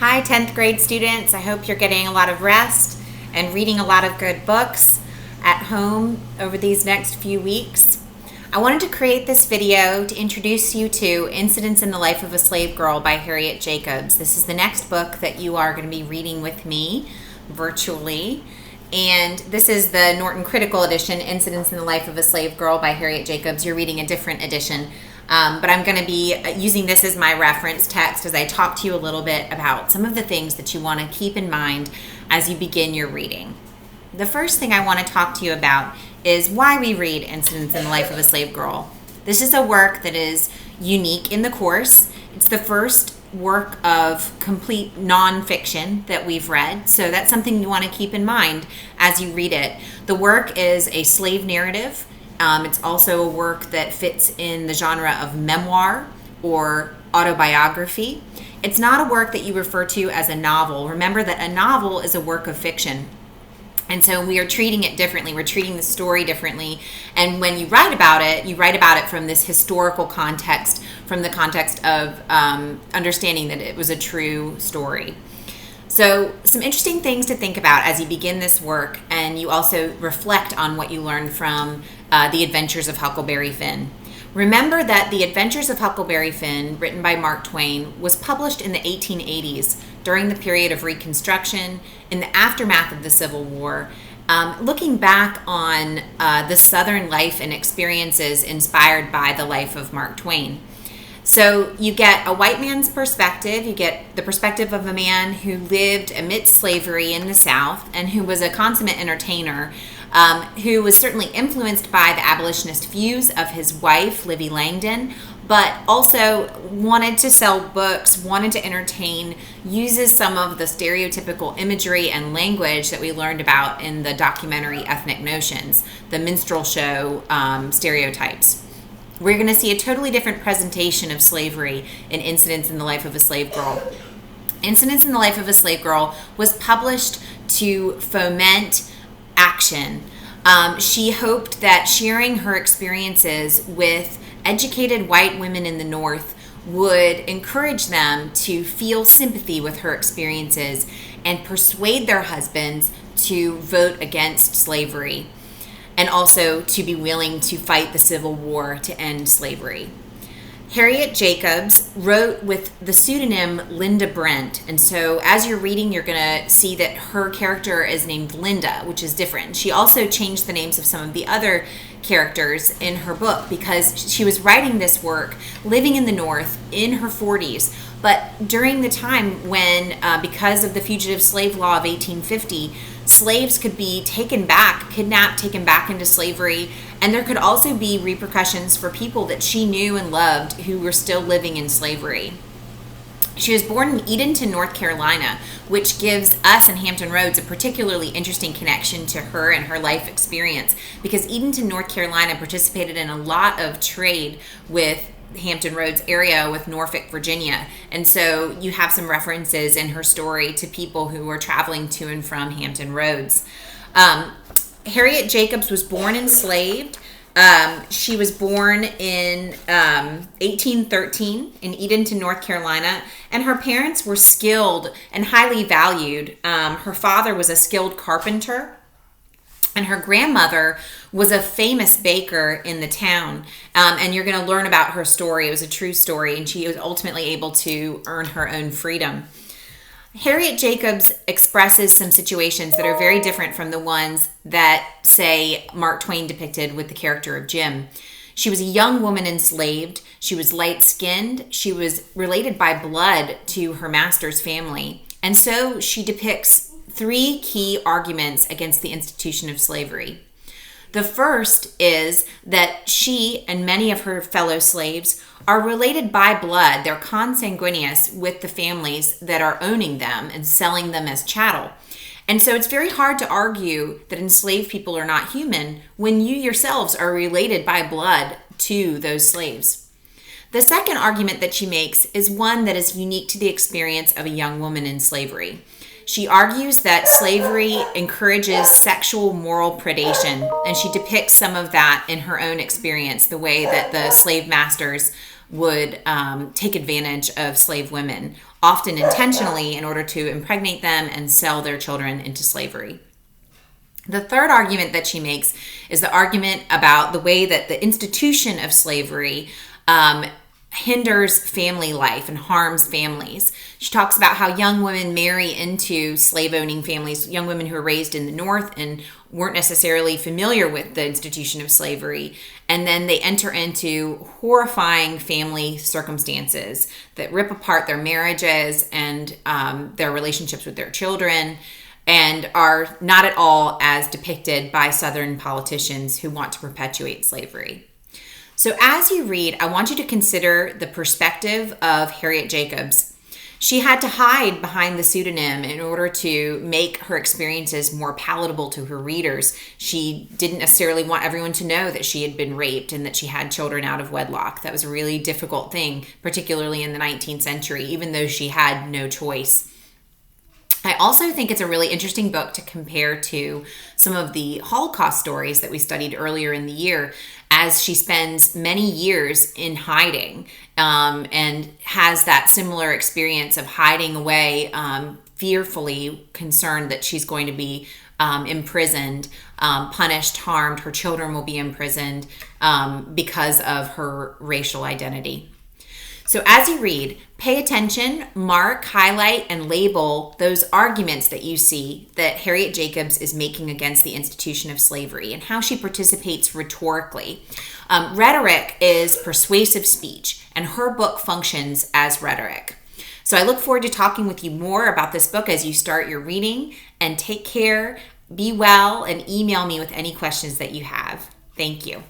Hi, 10th grade students. I hope you're getting a lot of rest and reading a lot of good books at home over these next few weeks. I wanted to create this video to introduce you to Incidents in the Life of a Slave Girl by Harriet Jacobs. This is the next book that you are going to be reading with me virtually. And this is the Norton Critical Edition, Incidents in the Life of a Slave Girl by Harriet Jacobs. You're reading a different edition. But I'm going to be using this as my reference text as I talk to you a little bit about some of the things that you want to keep in mind as you begin your reading. The first thing I want to talk to you about is why we read Incidents in the Life of a Slave Girl. This is a work that is unique in the course. It's the first work of complete nonfiction that we've read, so that's something you want to keep in mind as you read it. The work is a slave narrative. It's also a work that fits in the genre of memoir or autobiography. It's not a work that you refer to as a novel. Remember that a novel is a work of fiction. And so we are treating it differently. We're treating the story differently. And when you write about it from this historical context, from the context of understanding that it was a true story. So some interesting things to think about as you begin this work, and you also reflect on what you learned from The Adventures of Huckleberry Finn. Remember that The Adventures of Huckleberry Finn, written by Mark Twain, was published in the 1880s during the period of Reconstruction, in the aftermath of the Civil War, looking back on the Southern life and experiences inspired by the life of Mark Twain. So you get a white man's perspective, you get the perspective of a man who lived amidst slavery in the South and who was a consummate entertainer, who was certainly influenced by the abolitionist views of his wife, Livy Langdon, but also wanted to sell books, wanted to entertain, uses some of the stereotypical imagery and language that we learned about in the documentary Ethnic Notions, the minstrel show Stereotypes. We're going to see a totally different presentation of slavery in Incidents in the Life of a Slave Girl. Incidents in the Life of a Slave Girl was published to foment action. She hoped that sharing her experiences with educated white women in the North would encourage them to feel sympathy with her experiences and persuade their husbands to vote against slavery, and also to be willing to fight the Civil War to end slavery. Harriet Jacobs wrote with the pseudonym Linda Brent, and so as you're reading, you're going to see that her character is named Linda, which is different. She also changed the names of some of the other characters in her book because she was writing this work living in the North in her 40s, but during the time when, because of the Fugitive Slave Law of 1850, slaves could be taken back, kidnapped, taken back into slavery, and there could also be repercussions for people that she knew and loved who were still living in slavery. She was born in Edenton, North Carolina, which gives us in Hampton Roads a particularly interesting connection to her and her life experience, because Edenton, North Carolina participated in a lot of trade with Hampton Roads area with Norfolk, Virginia. And so you have some references in her story to people who were traveling to and from Hampton Roads. Harriet Jacobs was born enslaved. She was born in 1813 in Edenton, North Carolina, and her parents were skilled and highly valued. Her father was a skilled carpenter, and her grandmother was a famous baker in the town. And you're going to learn about her story. It was a true story, and she was ultimately able to earn her own freedom. Harriet Jacobs expresses some situations that are very different from the ones that, say, Mark Twain depicted with the character of Jim. She was a young woman enslaved. She was light-skinned. She was related by blood to her master's family. And so she depicts three key arguments against the institution of slavery. The first is that she and many of her fellow slaves are related by blood. They're consanguineous with the families that are owning them and selling them as chattel. And so it's very hard to argue that enslaved people are not human when you yourselves are related by blood to those slaves. The second argument that she makes is one that is unique to the experience of a young woman in slavery. She argues that slavery encourages sexual moral predation, and she depicts some of that in her own experience, the way that the slave masters would take advantage of slave women, often intentionally, in order to impregnate them and sell their children into slavery. The third argument that she makes is the argument about the way that the institution of slavery hinders family life and harms families. She talks about how young women marry into slave-owning families, young women who are raised in the North and weren't necessarily familiar with the institution of slavery, and then they enter into horrifying family circumstances that rip apart their marriages and their relationships with their children, and are not at all as depicted by Southern politicians who want to perpetuate slavery. So as you read, I want you to consider the perspective of Harriet Jacobs. She had to hide behind the pseudonym in order to make her experiences more palatable to her readers. She didn't necessarily want everyone to know that she had been raped and that she had children out of wedlock. That was a really difficult thing, particularly in the 19th century, even though she had no choice. I also think it's a really interesting book to compare to some of the Holocaust stories that we studied earlier in the year, as she spends many years in hiding and has that similar experience of hiding away, fearfully concerned that she's going to be imprisoned, punished, harmed. Her children will be imprisoned because of her racial identity. So as you read, pay attention, mark, highlight, and label those arguments that you see that Harriet Jacobs is making against the institution of slavery and how she participates rhetorically. Rhetoric is persuasive speech, and her book functions as rhetoric. So I look forward to talking with you more about this book as you start your reading, and take care, be well, and email me with any questions that you have. Thank you.